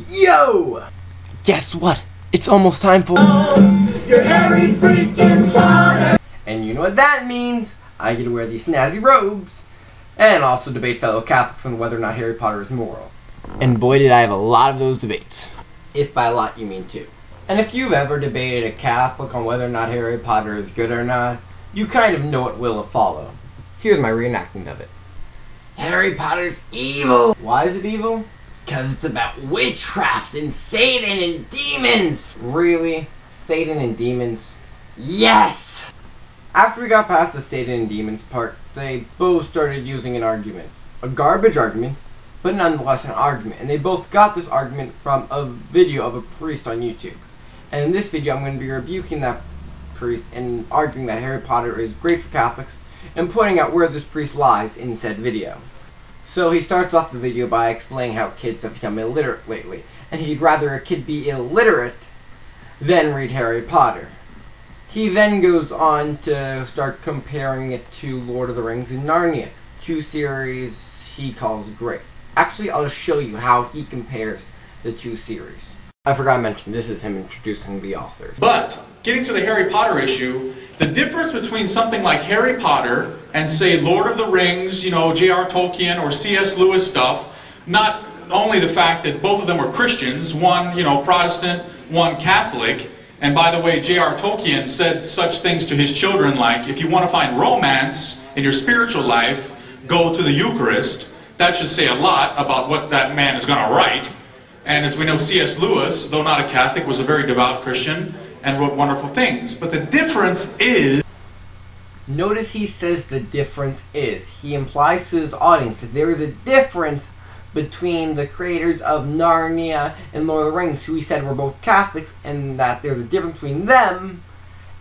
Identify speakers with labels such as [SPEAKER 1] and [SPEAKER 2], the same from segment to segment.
[SPEAKER 1] Yo! Guess what? It's almost time for
[SPEAKER 2] You're Harry freaking Potter!
[SPEAKER 1] And you know what that means? I get to wear these snazzy robes and also debate fellow Catholics on whether or not Harry Potter is moral. And boy did I have a lot of those debates. If by a lot you mean two. And if you've ever debated a Catholic on whether or not Harry Potter is good or not, you kind of know what will follow. Here's my reenactment of it. Harry Potter's evil! Why is it evil? Because it's about witchcraft and Satan and demons! Really? Satan and demons? Yes! After we got past the Satan and demons part, they both started using an argument. A garbage argument, but nonetheless an argument. And they both got this argument from a video of a priest on YouTube. And in this video I'm going to be rebuking that priest and arguing that Harry Potter is great for Catholics and pointing out where this priest lies in said video. So he starts off the video by explaining how kids have become illiterate lately, and he'd rather a kid be illiterate than read Harry Potter. He then goes on to start comparing it to Lord of the Rings and Narnia, two series he calls great. Actually, I'll show you how he compares the two series. I forgot to mention, this is him introducing the authors.
[SPEAKER 3] But, getting to the Harry Potter issue, the difference between something like Harry Potter and, say, Lord of the Rings, you know, J.R. Tolkien or C.S. Lewis stuff, not only the fact that both of them were Christians, one, you know, Protestant, one Catholic, and by the way, J.R. Tolkien said such things to his children like, if you want to find romance in your spiritual life, go to the Eucharist. That should say a lot about what that man is going to write. And as we know, C.S. Lewis, though not a Catholic, was a very devout Christian and wrote wonderful things. But the difference is...
[SPEAKER 1] Notice he says the difference is. He implies to his audience that there is a difference between the creators of Narnia and Lord of the Rings, who he said were both Catholics, and that there's a difference between them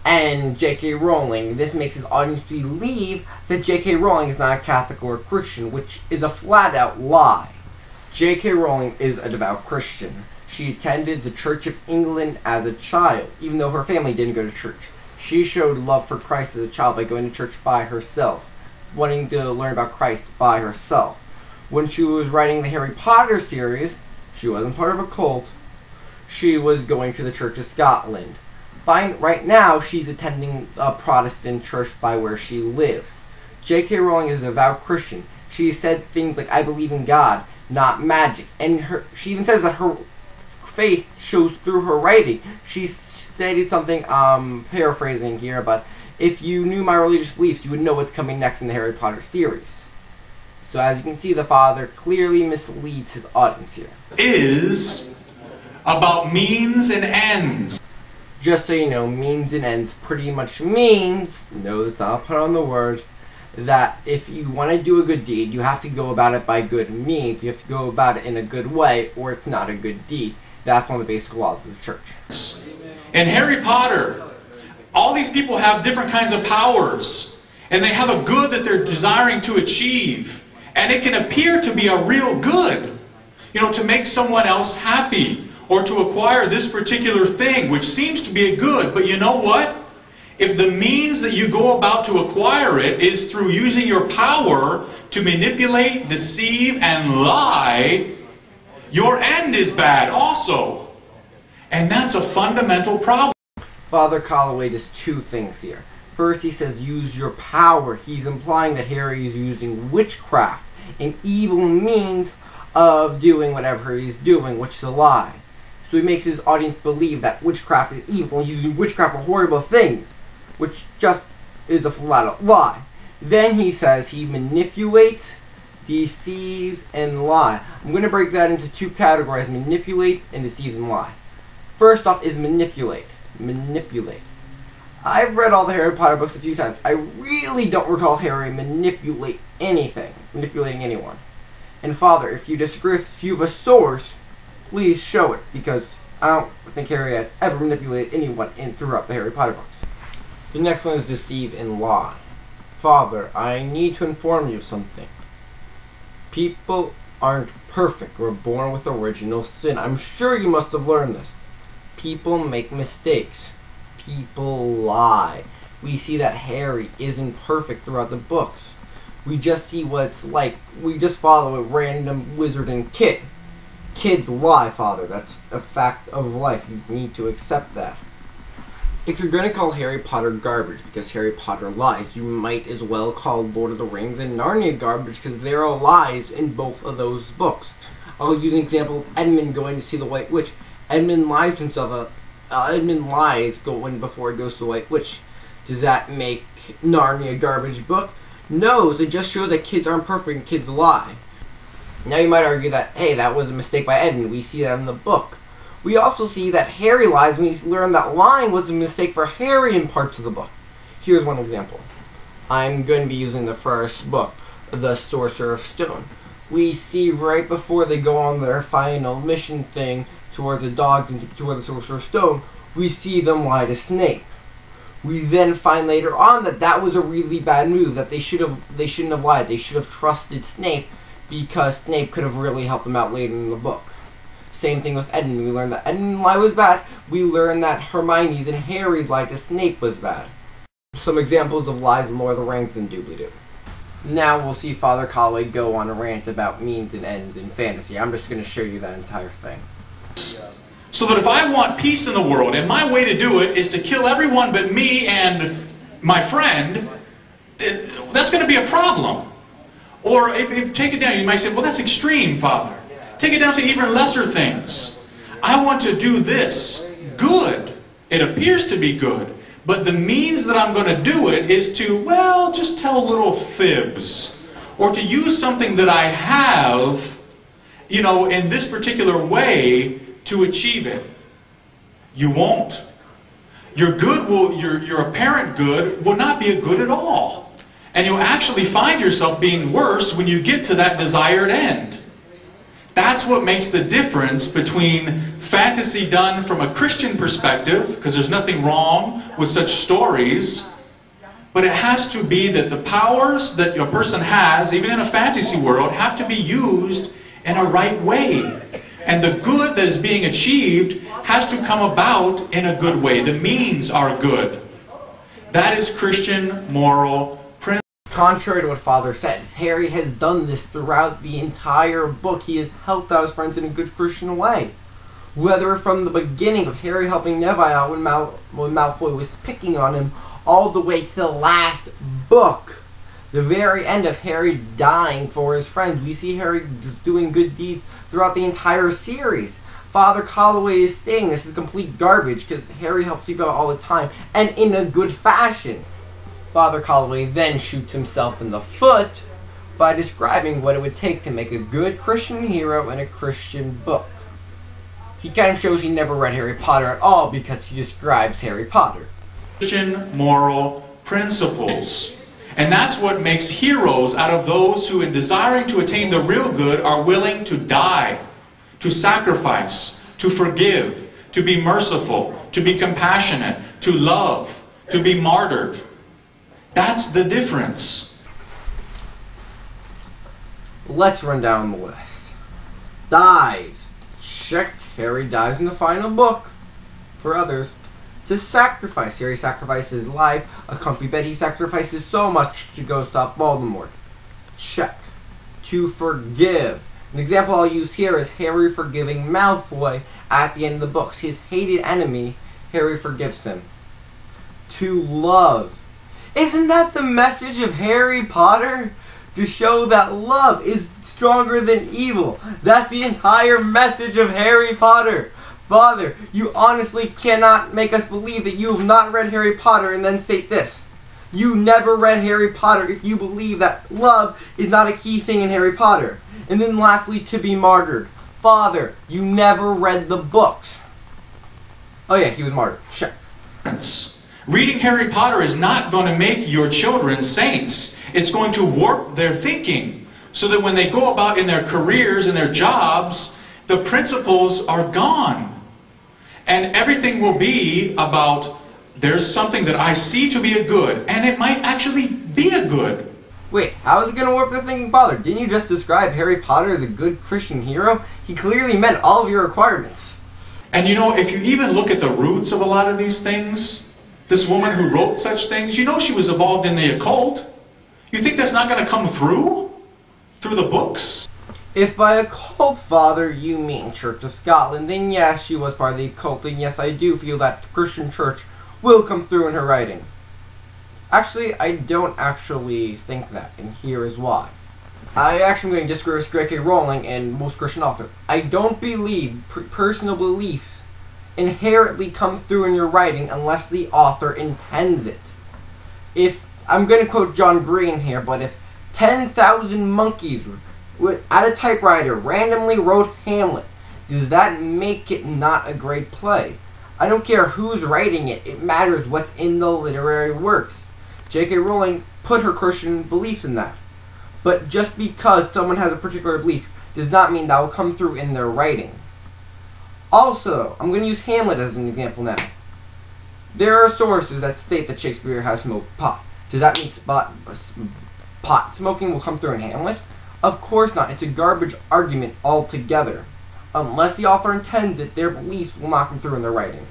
[SPEAKER 1] and J.K. Rowling. This makes his audience believe that J.K. Rowling is not a Catholic or a Christian, which is a flat-out lie. J.K. Rowling is a devout Christian. She attended the Church of England as a child, even though her family didn't go to church. She showed love for Christ as a child by going to church by herself, wanting to learn about Christ by herself. When she was writing the Harry Potter series, she wasn't part of a cult. She was going to the Church of Scotland. Right now, she's attending a Protestant church by where she lives. J.K. Rowling is a devout Christian. She said things like, I believe in God, not magic. And she even says that her faith shows through her writing. She stated something, paraphrasing here, but if you knew my religious beliefs, you would know what's coming next in the Harry Potter series. So as you can see, the father clearly misleads his audience here.
[SPEAKER 3] Is about means and ends.
[SPEAKER 1] Just so you know, means and ends pretty much means, no, that's not put on the word, that if you want to do a good deed, you have to go about it by good means. You have to go about it in a good way, or it's not a good deed. That's one of the basic laws of the church.
[SPEAKER 3] In Harry Potter, all these people have different kinds of powers, and they have a good that they're desiring to achieve. And it can appear to be a real good, you know, to make someone else happy, or to acquire this particular thing, which seems to be a good. But you know what? If the means that you go about to acquire it is through using your power to manipulate, deceive, and lie, your end is bad also. And that's a fundamental problem.
[SPEAKER 1] Father Calloway does two things here. First, he says use your power. He's implying that Harry is using witchcraft, an evil means of doing whatever he's doing, which is a lie. So he makes his audience believe that witchcraft is evil, and he's using witchcraft for horrible things, which just is a flat-out lie. Then he says he manipulates, deceives, and lie. I'm going to break that into two categories, manipulate and deceives and lie. First off is manipulate. Manipulate. I've read all the Harry Potter books a few times. I really don't recall Harry manipulating anyone. And Father, if you disagree with a few of a source, please show it, because I don't think Harry has ever manipulated anyone throughout the Harry Potter books. The next one is deceive and lie. Father, I need to inform you of something. People aren't perfect. We're born with original sin. I'm sure you must have learned this. People make mistakes. People lie. We see that Harry isn't perfect throughout the books. We just see what it's like. We just follow a random wizard and kid. Kids lie, Father. That's a fact of life. You need to accept that. If you're going to call Harry Potter garbage because Harry Potter lies, you might as well call Lord of the Rings and Narnia garbage because there are lies in both of those books. I'll use an example of Edmund going to see the White Witch. Edmund lies himself. Edmund lies before he goes to the White Witch. Does that make Narnia a garbage book? No, it just shows that kids aren't perfect and kids lie. Now you might argue that, hey, that was a mistake by Edmund. We see that in the book. We also see that Harry lies when we learn that lying was a mistake for Harry in parts of the book. Here's one example. I'm going to be using the first book, The Sorcerer's Stone. We see right before they go on their final mission thing towards the dogs and toward the Sorcerer's Stone, we see them lie to Snape. We then find later on that that was a really bad move, that they shouldn't have lied. They should have trusted Snape because Snape could have really helped them out later in the book. Same thing with Edmund. We learned that Edmund's lie was bad. We learned that Hermione's and Harry's lie to Snape was bad. Some examples of lies in Lord of the Rings and doobly-doo. Now we'll see Father Calloway go on a rant about means and ends in fantasy. I'm just going to show you that entire thing.
[SPEAKER 3] So that if I want peace in the world, and my way to do it is to kill everyone but me and my friend, that's going to be a problem. Or if you take it down, you might say, well, that's extreme, Father. Take it down to even lesser things. I want to do this. Good. It appears to be good. But the means that I'm going to do it is to, well, just tell little fibs. Or to use something that I have, you know, in this particular way to achieve it. You won't. Your good will, your apparent good will not be a good at all. And you'll actually find yourself being worse when you get to that desired end. That's what makes the difference between fantasy done from a Christian perspective, because there's nothing wrong with such stories, but it has to be that the powers that a person has, even in a fantasy world, have to be used in a right way. And the good that is being achieved has to come about in a good way. The means are good. That is Christian moral principle.
[SPEAKER 1] Contrary to what Father said, Harry has done this throughout the entire book. He has helped out his friends in a good Christian way. Whether from the beginning of Harry helping Neville out when Malfoy was picking on him, all the way to the last book, the very end of Harry dying for his friends, we see Harry just doing good deeds throughout the entire series. Father Calloway is stating this is complete garbage because Harry helps people out all the time and in a good fashion. Father Calloway then shoots himself in the foot by describing what it would take to make a good Christian hero in a Christian book. He kind of shows he never read Harry Potter at all because he describes Harry Potter.
[SPEAKER 3] Christian moral principles. And that's what makes heroes out of those who, in desiring to attain the real good, are willing to die, to sacrifice, to forgive, to be merciful, to be compassionate, to love, to be martyred. That's the difference.
[SPEAKER 1] Let's run down the list. Dies. Check. Harry dies in the final book. For others. To sacrifice. Harry sacrifices his life. A comfy bed. He sacrifices so much to go stop Voldemort. Check. To forgive. An example I'll use here is Harry forgiving Malfoy at the end of the books. His hated enemy, Harry forgives him. To love. Isn't that the message of Harry Potter? To show that love is stronger than evil. That's the entire message of Harry Potter. Father, you honestly cannot make us believe that you have not read Harry Potter and then state this. You never read Harry Potter if you believe that love is not a key thing in Harry Potter. And then lastly, to be martyred. Father, you never read the books. Oh yeah, he was martyred. Check.
[SPEAKER 3] Reading Harry Potter is not going to make your children saints. It's going to warp their thinking so that when they go about in their careers and their jobs, the principles are gone. And everything will be about, there's something that I see to be a good, and it might actually be a good.
[SPEAKER 1] Wait, how is it going to warp their thinking, Father? Didn't you just describe Harry Potter as a good Christian hero? He clearly met all of your requirements.
[SPEAKER 3] And you know, if you even look at the roots of a lot of these things, this woman who wrote such things, you know she was involved in the occult. You think that's not going to come through the books?
[SPEAKER 1] If by a cult father you mean Church of Scotland, then yes, she was part of the cult, and yes, I do feel that the Christian Church will come through in her writing. Actually, I don't actually think that, and here is why. I actually am going to disagree with J.K. Rowling and most Christian authors. I don't believe personal beliefs inherently come through in your writing unless the author intends it. If, I'm going to quote John Green here, but if 10,000 monkeys at a typewriter randomly wrote Hamlet, does that make it not a great play? I don't care who's writing it, it matters what's in the literary works. J.K. Rowling put her Christian beliefs in that. But just because someone has a particular belief does not mean that will come through in their writing. Also, I'm going to use Hamlet as an example now. There are sources that state that Shakespeare has smoked pot. Does that mean pot smoking will come through in Hamlet? Of course not. It's a garbage argument altogether. Unless the author intends it, their beliefs will not come through in their writing.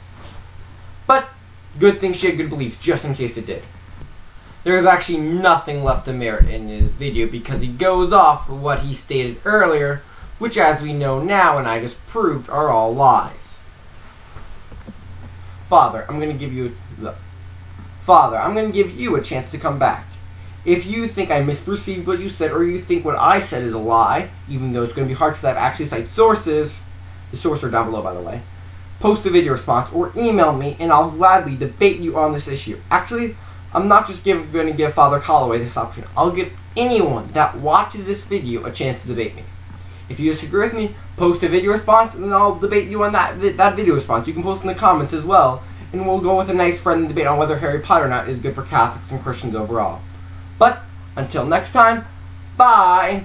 [SPEAKER 1] But, good thing she had good beliefs, just in case it did. There is actually nothing left to merit in his video because he goes off of what he stated earlier, which as we know now and I just proved are all lies. Father, I'm going to give you a chance to come back. If you think I misperceived what you said, or you think what I said is a lie, even though it's going to be hard because I've actually cited sources, the sources are down below by the way, post a video response or email me and I'll gladly debate you on this issue. Actually, I'm not just going to give Father Calloway this option. I'll give anyone that watches this video a chance to debate me. If you disagree with me, post a video response and then I'll debate you on that video response. You can post in the comments as well, and we'll go with a nice friendly debate on whether Harry Potter or not is good for Catholics and Christians overall. But, until next time, bye!